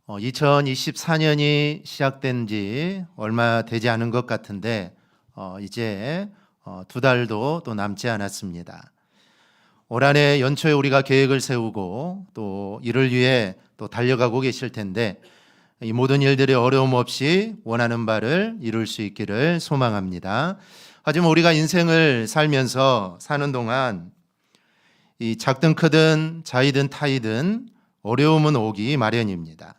2024년이 시작된 지 얼마 되지 않은 것 같은데 이제 2달도 또 남지 않았습니다. 올 한해 연초에 우리가 계획을 세우고 또 이를 위해 또 달려가고 계실 텐데 이 모든 일들이 어려움 없이 원하는 바를 이룰 수 있기를 소망합니다. 하지만 우리가 인생을 살면서 사는 동안 이 작든 크든 자이든 타이든 어려움은 오기 마련입니다.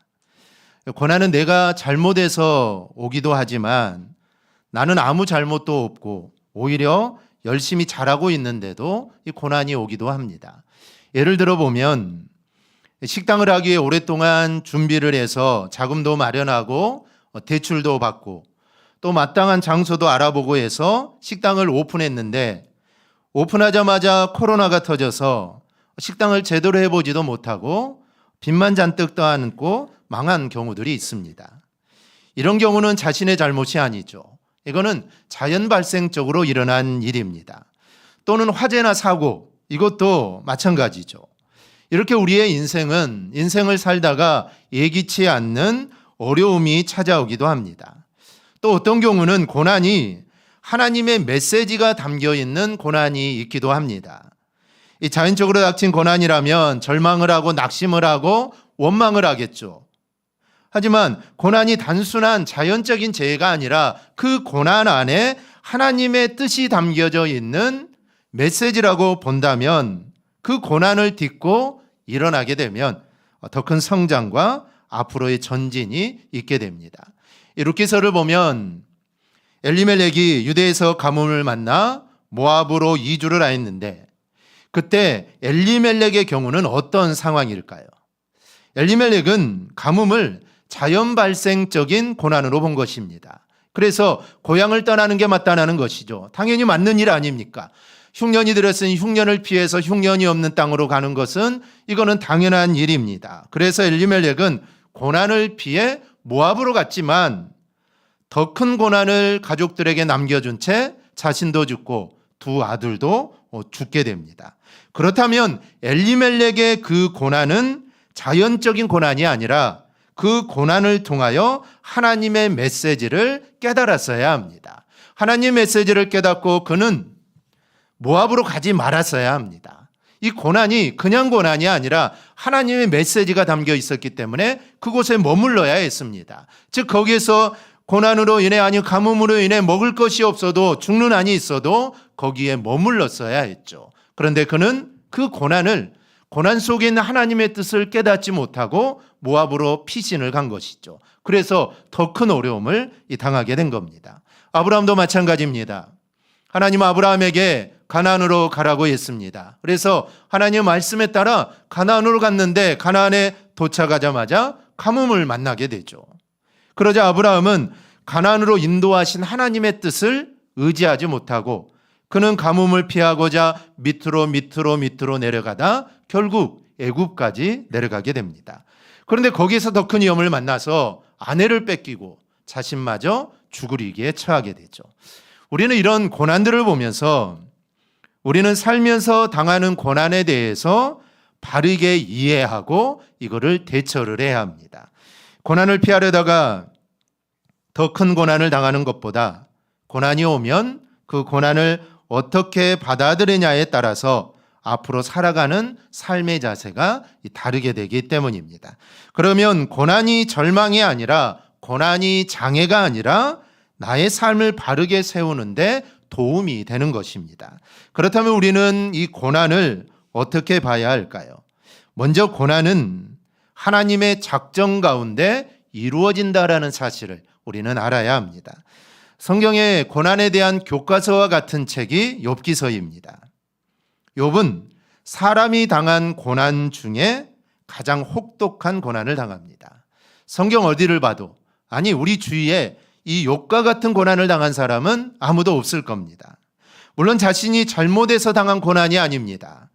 고난은 내가 잘못해서 오기도 하지만 나는 아무 잘못도 없고 오히려 열심히 잘하고 있는데도 이 고난이 오기도 합니다. 예를 들어 보면 식당을 하기 위해 오랫동안 준비를 해서 자금도 마련하고 대출도 받고 또 마땅한 장소도 알아보고 해서 식당을 오픈했는데 오픈하자마자 코로나가 터져서 식당을 제대로 해보지도 못하고 빚만 잔뜩 떠안고 망한 경우들이 있습니다. 이런 경우는 자신의 잘못이 아니죠. 이거는 자연 발생적으로 일어난 일입니다. 또는 화재나 사고, 이것도 마찬가지죠. 이렇게 우리의 인생을 살다가 예기치 않는 어려움이 찾아오기도 합니다. 또 어떤 경우는 고난이 하나님의 메시지가 담겨 있는 고난이 있기도 합니다. 이 자연적으로 닥친 고난이라면 절망을 하고 낙심을 하고 원망을 하겠죠. 하지만 고난이 단순한 자연적인 재해가 아니라 그 고난 안에 하나님의 뜻이 담겨져 있는 메시지라고 본다면 그 고난을 딛고 일어나게 되면 더 큰 성장과 앞으로의 전진이 있게 됩니다. 이 룻기서를 보면 엘리멜렉이 유대에서 가뭄을 만나 모압으로 이주를 하였는데 그때 엘리멜렉의 경우는 어떤 상황일까요? 엘리멜렉은 가뭄을 자연 발생적인 고난으로 본 것입니다. 그래서 고향을 떠나는 게 마땅하는 것이죠. 당연히 맞는 일 아닙니까? 흉년이 들었으니 흉년을 피해서 흉년이 없는 땅으로 가는 것은 이거는 당연한 일입니다. 그래서 엘리멜렉은 고난을 피해 모압으로 갔지만 더 큰 고난을 가족들에게 남겨준 채 자신도 죽고 두 아들도 죽게 됩니다. 그렇다면 엘리멜렉의 그 고난은 자연적인 고난이 아니라 그 고난을 통하여 하나님의 메시지를 깨달았어야 합니다. 하나님의 메시지를 깨닫고 그는 모압으로 가지 말았어야 합니다. 이 고난이 그냥 고난이 아니라 하나님의 메시지가 담겨 있었기 때문에 그곳에 머물러야 했습니다. 즉 거기에서 고난으로 인해 아니 가뭄으로 인해 먹을 것이 없어도 죽는 한이 있어도 거기에 머물렀어야 했죠. 그런데 그는 그 고난 속에 있는 하나님의 뜻을 깨닫지 못하고 모압으로 피신을 간 것이죠. 그래서 더 큰 어려움을 당하게 된 겁니다. 아브라함도 마찬가지입니다. 하나님 아브라함에게 가나안으로 가라고 했습니다. 그래서 하나님의 말씀에 따라 가나안으로 갔는데 가나안에 도착하자마자 가뭄을 만나게 되죠. 그러자 아브라함은 가나안으로 인도하신 하나님의 뜻을 의지하지 못하고 그는 가뭄을 피하고자 밑으로 내려가다 결국 애굽까지 내려가게 됩니다. 그런데 거기에서 더 큰 위험을 만나서 아내를 뺏기고 자신마저 죽을 위기에 처하게 되죠. 우리는 이런 고난들을 보면서 우리는 살면서 당하는 고난에 대해서 바르게 이해하고 이거를 대처를 해야 합니다. 고난을 피하려다가 더 큰 고난을 당하는 것보다 고난이 오면 그 고난을 어떻게 받아들이냐에 따라서 앞으로 살아가는 삶의 자세가 다르게 되기 때문입니다. 그러면 고난이 절망이 아니라 고난이 장애가 아니라 나의 삶을 바르게 세우는데 도움이 되는 것입니다. 그렇다면 우리는 이 고난을 어떻게 봐야 할까요? 먼저 고난은 하나님의 작정 가운데 이루어진다라는 사실을 우리는 알아야 합니다. 성경의 고난에 대한 교과서와 같은 책이 욥기서입니다. 욥은 사람이 당한 고난 중에 가장 혹독한 고난을 당합니다. 성경 어디를 봐도 아니 우리 주위에 이 욥과 같은 고난을 당한 사람은 아무도 없을 겁니다. 물론 자신이 잘못해서 당한 고난이 아닙니다.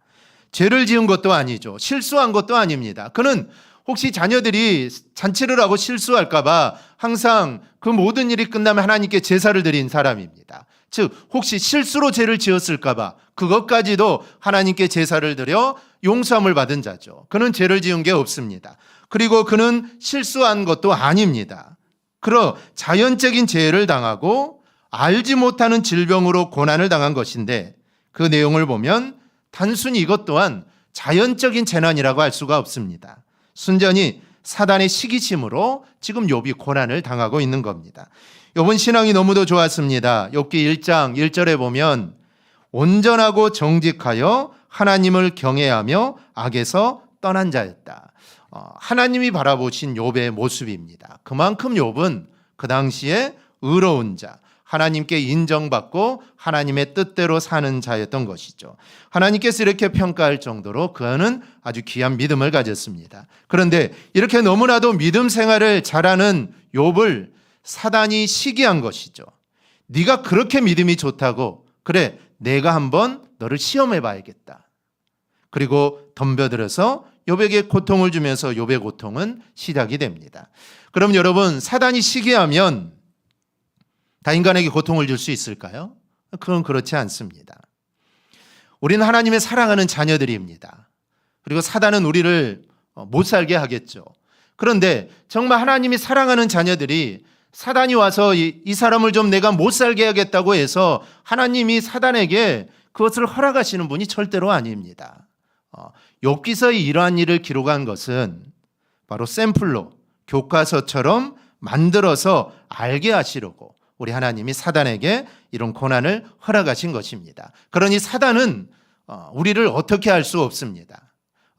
죄를 지은 것도 아니죠. 실수한 것도 아닙니다. 그는 혹시 자녀들이 잔치를 하고 실수할까 봐 항상 그 모든 일이 끝나면 하나님께 제사를 드린 사람입니다. 즉 혹시 실수로 죄를 지었을까 봐 그것까지도 하나님께 제사를 드려 용서함을 받은 자죠. 그는 죄를 지은 게 없습니다. 그리고 그는 실수한 것도 아닙니다. 그러 자연적인 재해를 당하고 알지 못하는 질병으로 고난을 당한 것인데 그 내용을 보면 단순히 이것 또한 자연적인 재난이라고 할 수가 없습니다. 순전히 사단의 시기심으로 지금 욥이 고난을 당하고 있는 겁니다. 욥은 신앙이 너무도 좋았습니다. 욥기 1장 1절에 보면 온전하고 정직하여 하나님을 경외하며 악에서 떠난 자였다. 하나님이 바라보신 욥의 모습입니다. 그만큼 욥은 그 당시에 의로운 자, 하나님께 인정받고 하나님의 뜻대로 사는 자였던 것이죠. 하나님께서 이렇게 평가할 정도로 그는 아주 귀한 믿음을 가졌습니다. 그런데 이렇게 너무나도 믿음 생활을 잘하는 욥을 사단이 시기한 것이죠. 네가 그렇게 믿음이 좋다고, 그래 내가 한번 너를 시험해 봐야겠다. 그리고 덤벼들어서 욥에게 고통을 주면서 욥의 고통은 시작이 됩니다. 그럼 여러분, 사단이 시기하면 다 인간에게 고통을 줄 수 있을까요? 그건 그렇지 않습니다. 우리는 하나님의 사랑하는 자녀들입니다. 그리고 사단은 우리를 못 살게 하겠죠. 그런데 정말 하나님이 사랑하는 자녀들이 사단이 와서 이 사람을 좀 내가 못 살게 하겠다고 해서 하나님이 사단에게 그것을 허락하시는 분이 절대로 아닙니다. 욥기서에 이러한 일을 기록한 것은 바로 샘플로 교과서처럼 만들어서 알게 하시려고 우리 하나님이 사단에게 이런 고난을 허락하신 것입니다. 그러니 사단은 우리를 어떻게 할 수 없습니다.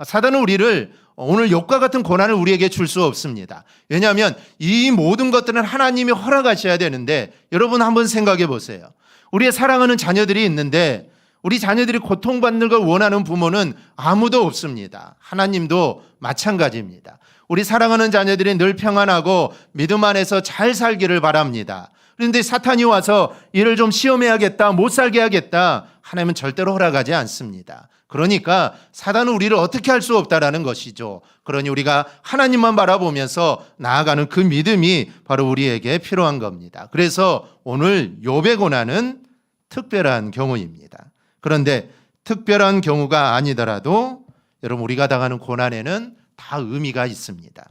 사단은 우리를 오늘 욥과 같은 고난을 우리에게 줄 수 없습니다. 왜냐하면 이 모든 것들은 하나님이 허락하셔야 되는데, 여러분 한번 생각해 보세요. 우리의 사랑하는 자녀들이 있는데 우리 자녀들이 고통받는 걸 원하는 부모는 아무도 없습니다. 하나님도 마찬가지입니다. 우리 사랑하는 자녀들이 늘 평안하고 믿음 안에서 잘 살기를 바랍니다. 그런데 사탄이 와서 이를 좀 시험해야겠다, 못 살게 하겠다, 하나님은 절대로 허락하지 않습니다. 그러니까 사단은 우리를 어떻게 할 수 없다라는 것이죠. 그러니 우리가 하나님만 바라보면서 나아가는 그 믿음이 바로 우리에게 필요한 겁니다. 그래서 오늘 욥의 고난은 특별한 경우입니다. 그런데 특별한 경우가 아니더라도 여러분, 우리가 당하는 고난에는 다 의미가 있습니다.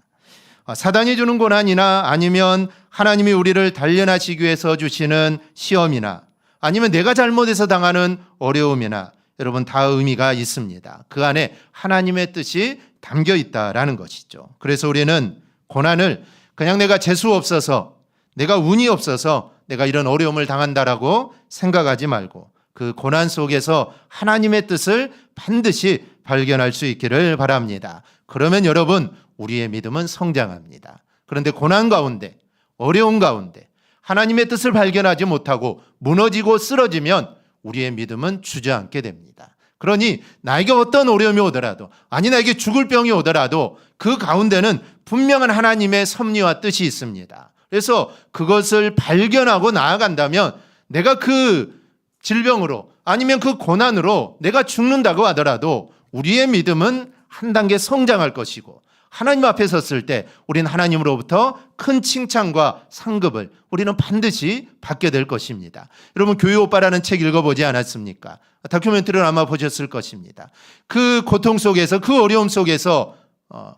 사단이 주는 고난이나 아니면 하나님이 우리를 단련하시기 위해서 주시는 시험이나 아니면 내가 잘못해서 당하는 어려움이나 여러분 다 의미가 있습니다. 그 안에 하나님의 뜻이 담겨 있다라는 것이죠. 그래서 우리는 고난을 그냥 내가 재수 없어서, 내가 운이 없어서 내가 이런 어려움을 당한다라고 생각하지 말고 그 고난 속에서 하나님의 뜻을 반드시 발견할 수 있기를 바랍니다. 그러면 여러분, 우리의 믿음은 성장합니다. 그런데 고난 가운데, 어려움 가운데 하나님의 뜻을 발견하지 못하고 무너지고 쓰러지면 우리의 믿음은 주저앉게 됩니다. 그러니 나에게 어떤 어려움이 오더라도, 아니 나에게 죽을 병이 오더라도 그 가운데는 분명한 하나님의 섭리와 뜻이 있습니다. 그래서 그것을 발견하고 나아간다면 내가 그 질병으로 아니면 그 고난으로 내가 죽는다고 하더라도 우리의 믿음은 한 단계 성장할 것이고, 하나님 앞에 섰을 때 우리는 하나님으로부터 큰 칭찬과 상급을 우리는 반드시 받게 될 것입니다. 여러분, 교회 오빠라는 책 읽어보지 않았습니까? 다큐멘터리를 아마 보셨을 것입니다. 그 고통 속에서, 그 어려움 속에서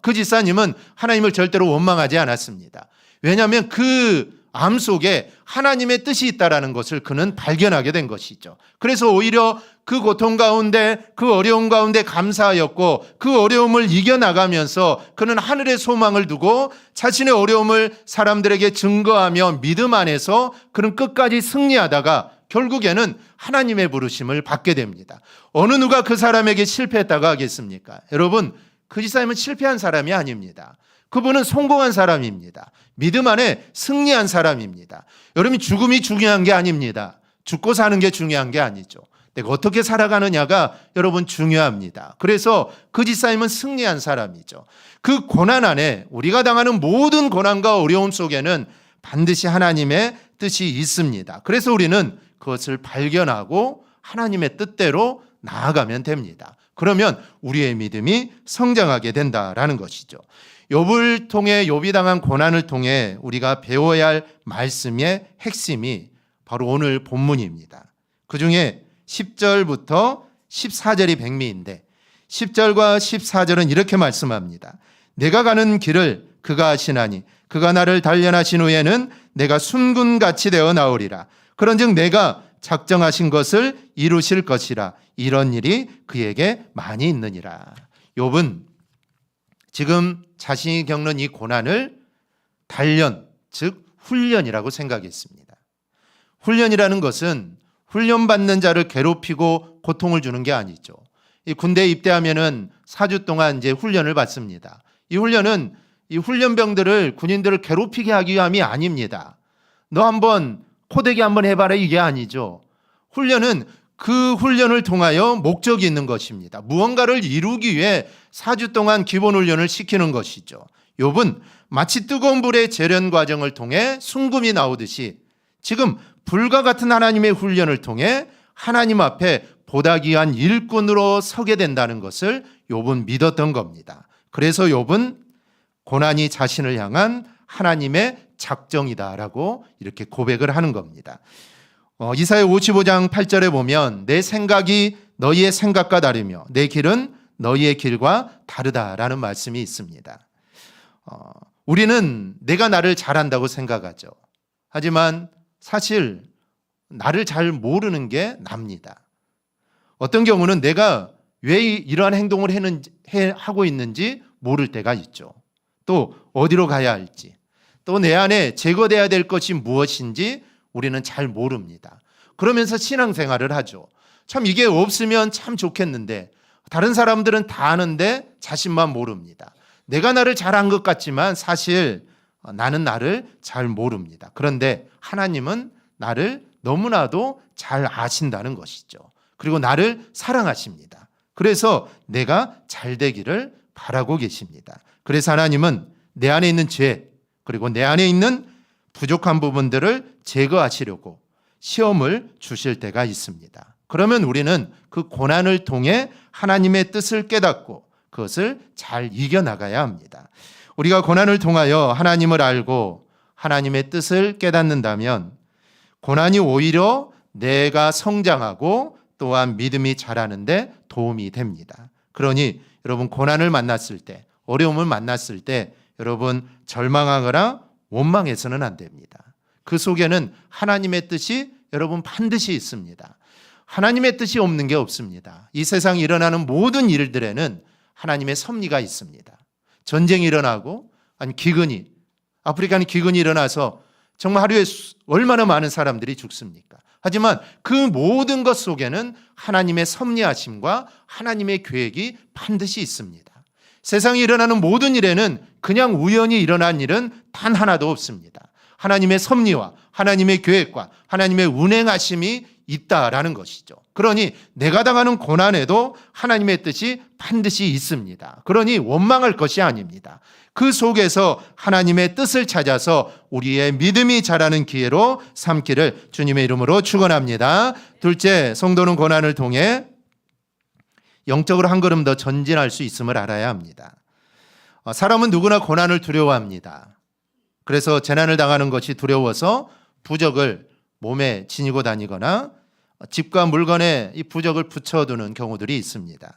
그 집사님은 하나님을 절대로 원망하지 않았습니다. 왜냐하면 그 암 속에 하나님의 뜻이 있다는 것을 그는 발견하게 된 것이죠. 그래서 오히려 그 고통 가운데, 그 어려움 가운데 감사하였고, 그 어려움을 이겨나가면서 그는 하늘의 소망을 두고 자신의 어려움을 사람들에게 증거하며 믿음 안에서 그는 끝까지 승리하다가 결국에는 하나님의 부르심을 받게 됩니다. 어느 누가 그 사람에게 실패했다고 하겠습니까? 여러분, 그 집사님은 실패한 사람이 아닙니다. 그분은 성공한 사람입니다. 믿음 안에 승리한 사람입니다. 여러분, 죽음이 중요한 게 아닙니다. 죽고 사는 게 중요한 게 아니죠. 내가 어떻게 살아가느냐가 여러분 중요합니다. 그래서 그 집사님은 승리한 사람이죠. 그 고난 안에, 우리가 당하는 모든 고난과 어려움 속에는 반드시 하나님의 뜻이 있습니다. 그래서 우리는 그것을 발견하고 하나님의 뜻대로 나아가면 됩니다. 그러면 우리의 믿음이 성장하게 된다라는 것이죠. 욥을 통해, 욥이 당한 고난을 통해 우리가 배워야 할 말씀의 핵심이 바로 오늘 본문입니다. 그중에 10절부터 14절이 백미인데 10절과 14절은 이렇게 말씀합니다. 내가 가는 길을 그가 아시나니 그가 나를 단련하신 후에는 내가 순군같이 되어 나오리라. 그런즉 내가 작정하신 것을 이루실 것이라. 이런 일이 그에게 많이 있느니라. 욥은 지금 자신이 겪는 이 고난을 단련, 즉 훈련이라고 생각했습니다. 훈련이라는 것은 훈련받는 자를 괴롭히고 고통을 주는 게 아니죠. 이 군대에 입대하면은 4주 동안 이제 훈련을 받습니다. 이 훈련은 이 훈련병들을 군인들을 괴롭히게 하기 위함이 아닙니다. 너 한번 코대기 한번 해봐라 이게 아니죠. 훈련은 그 훈련을 통하여 목적이 있는 것입니다. 무언가를 이루기 위해 4주 동안 기본 훈련을 시키는 것이죠. 욥은 마치 뜨거운 불의 재련 과정을 통해 순금이 나오듯이 지금 불과 같은 하나님의 훈련을 통해 하나님 앞에 보다 귀한 일꾼으로 서게 된다는 것을 욥은 믿었던 겁니다. 그래서 욥은 고난이 자신을 향한 하나님의 작정이다라고 이렇게 고백을 하는 겁니다. 이사야 55장 8절에 보면 내 생각이 너희의 생각과 다르며 내 길은 너희의 길과 다르다라는 말씀이 있습니다. 우리는 내가 나를 잘한다고 생각하죠. 하지만 사실 나를 잘 모르는 게 납니다. 어떤 경우는 내가 왜 이러한 행동을 하고 있는지 모를 때가 있죠. 또 어디로 가야 할지, 또 내 안에 제거돼야 될 것이 무엇인지 우리는 잘 모릅니다. 그러면서 신앙생활을 하죠. 참 이게 없으면 참 좋겠는데 다른 사람들은 다 아는데 자신만 모릅니다. 내가 나를 잘한 것 같지만 사실 나는 나를 잘 모릅니다. 그런데 하나님은 나를 너무나도 잘 아신다는 것이죠. 그리고 나를 사랑하십니다. 그래서 내가 잘 되기를 바라고 계십니다. 그래서 하나님은 내 안에 있는 죄 그리고 내 안에 있는 부족한 부분들을 제거하시려고 시험을 주실 때가 있습니다. 그러면 우리는 그 고난을 통해 하나님의 뜻을 깨닫고 그것을 잘 이겨나가야 합니다. 우리가 고난을 통하여 하나님을 알고 하나님의 뜻을 깨닫는다면 고난이 오히려 내가 성장하고 또한 믿음이 자라는데 도움이 됩니다. 그러니 여러분 고난을 만났을 때, 어려움을 만났을 때 여러분 절망하거나 원망해서는 안 됩니다. 그 속에는 하나님의 뜻이 여러분 반드시 있습니다. 하나님의 뜻이 없는 게 없습니다. 이 세상에 일어나는 모든 일들에는 하나님의 섭리가 있습니다. 전쟁이 일어나고 아니 기근이 아프리카는 기근이 일어나서 정말 하루에 얼마나 많은 사람들이 죽습니까? 하지만 그 모든 것 속에는 하나님의 섭리하심과 하나님의 계획이 반드시 있습니다. 세상에 일어나는 모든 일에는 그냥 우연히 일어난 일은 단 하나도 없습니다. 하나님의 섭리와 하나님의 계획과 하나님의 운행하심이 있다라는 것이죠. 그러니 내가 당하는 고난에도 하나님의 뜻이 반드시 있습니다. 그러니 원망할 것이 아닙니다. 그 속에서 하나님의 뜻을 찾아서 우리의 믿음이 자라는 기회로 삼기를 주님의 이름으로 축원합니다. 둘째, 성도는 고난을 통해 영적으로 한 걸음 더 전진할 수 있음을 알아야 합니다. 사람은 누구나 고난을 두려워합니다. 그래서 재난을 당하는 것이 두려워서 부적을 몸에 지니고 다니거나 집과 물건에 이 부적을 붙여두는 경우들이 있습니다.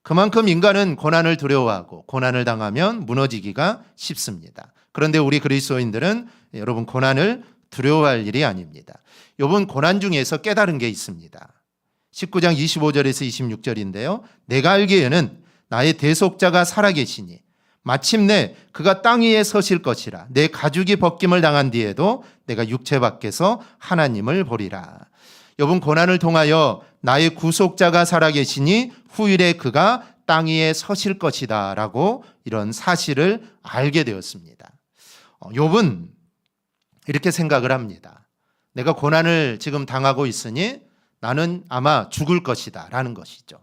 그만큼 인간은 고난을 두려워하고 고난을 당하면 무너지기가 쉽습니다. 그런데 우리 그리스도인들은 여러분 고난을 두려워할 일이 아닙니다. 욥은 고난 중에서 깨달은 게 있습니다. 19장 25절에서 26절인데요. 내가 알기에는 나의 대속자가 살아계시니 마침내 그가 땅 위에 서실 것이라. 내 가죽이 벗김을 당한 뒤에도 내가 육체 밖에서 하나님을 보리라. 욥은 고난을 통하여 나의 구속자가 살아계시니 후일에 그가 땅 위에 서실 것이다 라고 이런 사실을 알게 되었습니다. 욥은 이렇게 생각을 합니다. 내가 고난을 지금 당하고 있으니 나는 아마 죽을 것이다 라는 것이죠.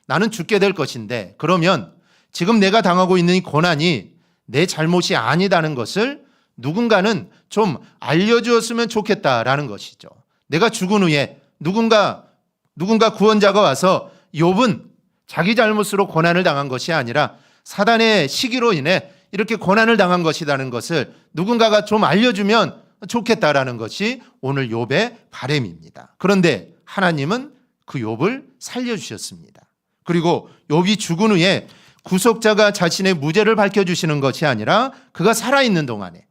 나는 죽게 될 것인데 그러면 지금 내가 당하고 있는 이 고난이 내 잘못이 아니다는 것을 누군가는 좀 알려주었으면 좋겠다라는 것이죠. 내가 죽은 후에 누군가 구원자가 와서 욥은 자기 잘못으로 고난을 당한 것이 아니라 사단의 시기로 인해 이렇게 고난을 당한 것이라는 것을 누군가가 좀 알려주면 좋겠다라는 것이 오늘 욥의 바람입니다. 그런데 하나님은 그 욥을 살려주셨습니다. 그리고 욥이 죽은 후에 구속자가 자신의 무죄를 밝혀주시는 것이 아니라 그가 살아있는 동안에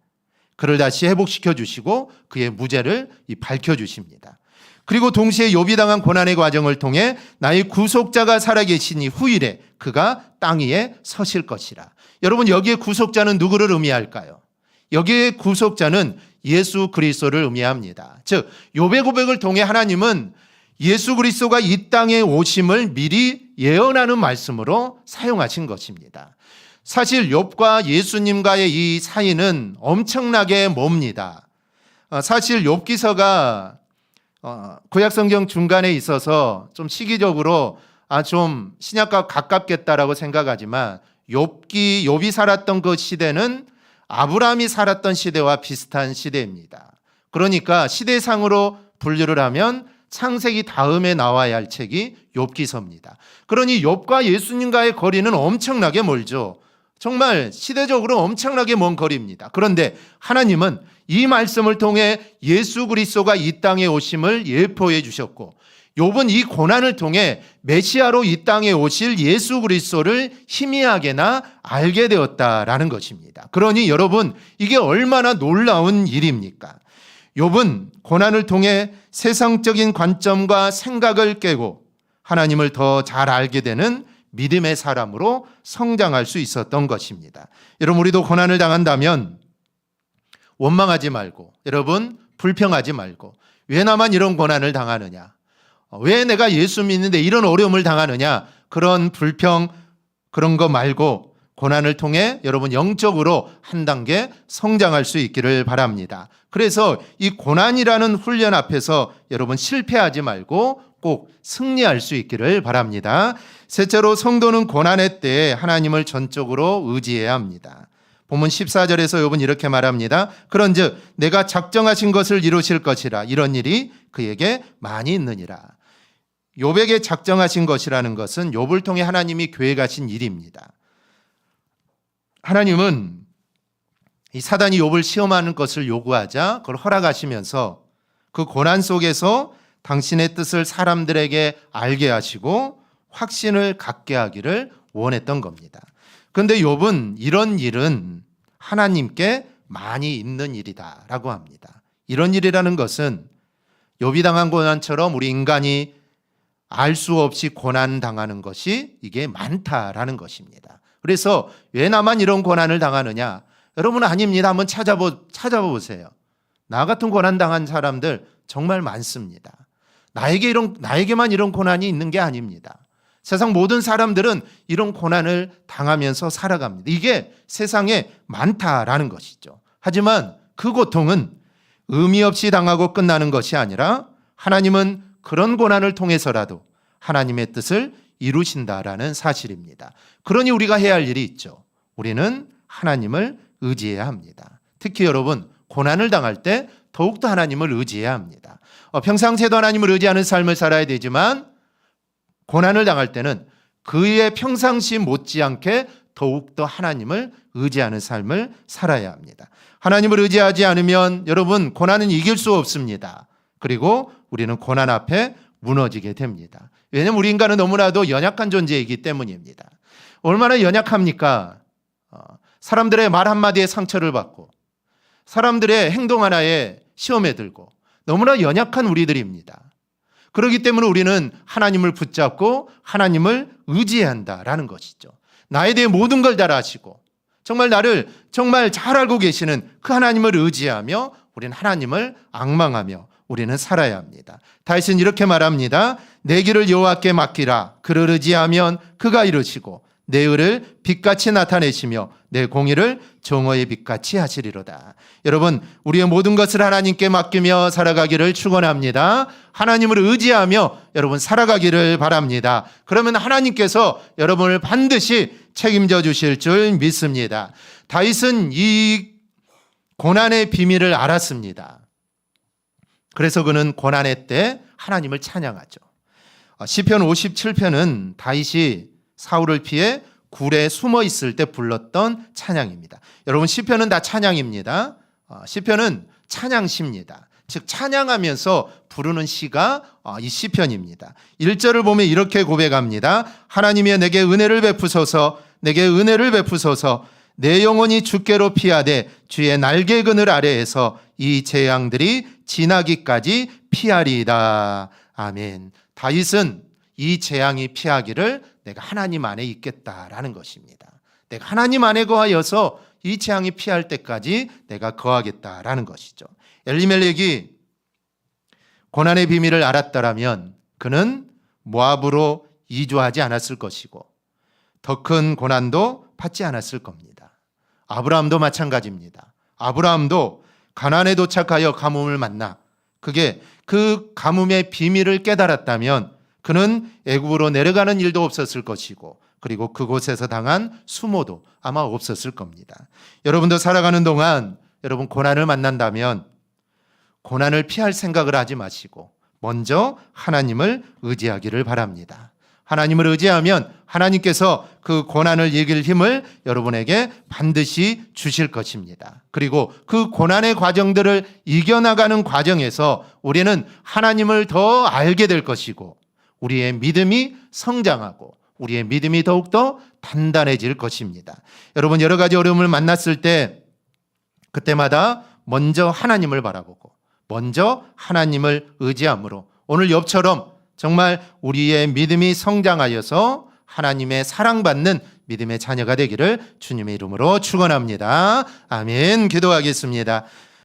그를 다시 회복시켜 주시고 그의 무죄를 밝혀주십니다. 그리고 동시에 욥이 당한 고난의 과정을 통해 나의 구속자가 살아계시니 후일에 그가 땅 위에 서실 것이라. 여러분, 여기에 구속자는 누구를 의미할까요? 여기에 구속자는 예수 그리스도를 의미합니다. 즉 욥의 고백을 통해 하나님은 예수 그리스도가 이 땅에 오심을 미리 예언하는 말씀으로 사용하신 것입니다. 사실 욥과 예수님과의 이 사이는 엄청나게 멉니다. 사실 욥기서가 구약성경 중간에 있어서 좀 시기적으로 좀 신약과 가깝겠다라고 생각하지만 욥이 살았던 그 시대는 아브라함이 살았던 시대와 비슷한 시대입니다. 그러니까 시대상으로 분류를 하면 창세기 다음에 나와야 할 책이 욥기서입니다. 그러니 욥과 예수님과의 거리는 엄청나게 멀죠. 정말 시대적으로 엄청나게 먼 거리입니다. 그런데 하나님은 이 말씀을 통해 예수 그리스도가 이 땅에 오심을 예표해 주셨고 욥은 이 고난을 통해 메시아로 이 땅에 오실 예수 그리스도를 희미하게나 알게 되었다라는 것입니다. 그러니 여러분, 이게 얼마나 놀라운 일입니까? 욥은 고난을 통해 세상적인 관점과 생각을 깨고 하나님을 더 잘 알게 되는 믿음의 사람으로 성장할 수 있었던 것입니다. 여러분, 우리도 고난을 당한다면 원망하지 말고, 여러분 불평하지 말고, 왜 나만 이런 고난을 당하느냐, 왜 내가 예수 믿는데 이런 어려움을 당하느냐, 그런 불평, 그런 거 말고 고난을 통해 여러분 영적으로 한 단계 성장할 수 있기를 바랍니다. 그래서 이 고난이라는 훈련 앞에서 여러분 실패하지 말고 꼭 승리할 수 있기를 바랍니다. 셋째로, 성도는 고난의 때에 하나님을 전적으로 의지해야 합니다. 본문 14절에서 욥은 이렇게 말합니다. 그런즉 내가 작정하신 것을 이루실 것이라. 이런 일이 그에게 많이 있느니라. 욥에게 작정하신 것이라는 것은 욥을 통해 하나님이 계획하신 일입니다. 하나님은 이 사단이 욥을 시험하는 것을 요구하자 그걸 허락하시면서 그 고난 속에서 당신의 뜻을 사람들에게 알게 하시고 확신을 갖게 하기를 원했던 겁니다. 그런데 욥은 이런 일은 하나님께 많이 있는 일이다라고 합니다. 이런 일이라는 것은 욥이 당한 고난처럼 우리 인간이 알 수 없이 고난 당하는 것이 이게 많다라는 것입니다. 그래서 왜 나만 이런 고난을 당하느냐? 여러분은 아닙니다. 한번 찾아보세요. 나 같은 고난 당한 사람들 정말 많습니다. 나에게만 이런 고난이 있는 게 아닙니다. 세상 모든 사람들은 이런 고난을 당하면서 살아갑니다. 이게 세상에 많다라는 것이죠. 하지만 그 고통은 의미 없이 당하고 끝나는 것이 아니라 하나님은 그런 고난을 통해서라도 하나님의 뜻을 이루신다라는 사실입니다. 그러니 우리가 해야 할 일이 있죠. 우리는 하나님을 의지해야 합니다. 특히 여러분, 고난을 당할 때 더욱더 하나님을 의지해야 합니다. 평상시에도 하나님을 의지하는 삶을 살아야 되지만 고난을 당할 때는 그의 평상시 못지않게 더욱더 하나님을 의지하는 삶을 살아야 합니다. 하나님을 의지하지 않으면 여러분 고난은 이길 수 없습니다. 그리고 우리는 고난 앞에 무너지게 됩니다. 왜냐하면 우리 인간은 너무나도 연약한 존재이기 때문입니다. 얼마나 연약합니까? 사람들의 말 한마디에 상처를 받고 사람들의 행동 하나에 시험에 들고 너무나 연약한 우리들입니다. 그렇기 때문에 우리는 하나님을 붙잡고 하나님을 의지해야 한다라는 것이죠. 나에 대해 모든 걸 잘 아시고 정말 나를 정말 잘 알고 계시는 그 하나님을 의지하며 우리는 하나님을 앙망하며 우리는 살아야 합니다. 다윗은 이렇게 말합니다. 내 길을 여호와께 맡기라. 그를 의지하면 그가 이루시고 내 의를 빛같이 나타내시며 내 공의를 정오의 빛같이 하시리로다. 여러분, 우리의 모든 것을 하나님께 맡기며 살아가기를 축원합니다. 하나님을 의지하며 여러분 살아가기를 바랍니다. 그러면 하나님께서 여러분을 반드시 책임져 주실 줄 믿습니다. 다윗은 이 고난의 비밀을 알았습니다. 그래서 그는 고난의 때 하나님을 찬양하죠. 시편 57편은 다윗이 사울을 피해 굴에 숨어 있을 때 불렀던 찬양입니다. 여러분, 시편은 다 찬양입니다. 시편은 찬양시입니다. 즉 찬양하면서 부르는 시가 이 시편입니다. 1절을 보면 이렇게 고백합니다. 하나님이여 내게 은혜를 베푸소서. 내게 은혜를 베푸소서. 내 영혼이 주께로 피하되 주의 날개 그늘 아래에서 이 재앙들이 지나기까지 피하리이다. 아멘. 다윗은 이 재앙이 피하기를 내가 하나님 안에 있겠다라는 것입니다. 내가 하나님 안에 거하여서 이 재앙이 피할 때까지 내가 거하겠다라는 것이죠. 엘리멜렉이 고난의 비밀을 알았더라면 그는 모압으로 이주하지 않았을 것이고 더 큰 고난도 받지 않았을 겁니다. 아브라함도 마찬가지입니다. 아브라함도 가나안에 도착하여 가뭄을 만나 그게 그 가뭄의 비밀을 깨달았다면 그는 애굽으로 내려가는 일도 없었을 것이고 그리고 그곳에서 당한 수모도 아마 없었을 겁니다. 여러분도 살아가는 동안 여러분 고난을 만난다면 고난을 피할 생각을 하지 마시고 먼저 하나님을 의지하기를 바랍니다. 하나님을 의지하면 하나님께서 그 고난을 이길 힘을 여러분에게 반드시 주실 것입니다. 그리고 그 고난의 과정들을 이겨나가는 과정에서 우리는 하나님을 더 알게 될 것이고 우리의 믿음이 성장하고 우리의 믿음이 더욱더 단단해질 것입니다. 여러분 여러 가지 어려움을 만났을 때 그때마다 먼저 하나님을 바라보고 먼저 하나님을 의지함으로 오늘 욥처럼 정말 우리의 믿음이 성장하여서 하나님의 사랑받는 믿음의 자녀가 되기를 주님의 이름으로 축원합니다. 아멘. 기도하겠습니다.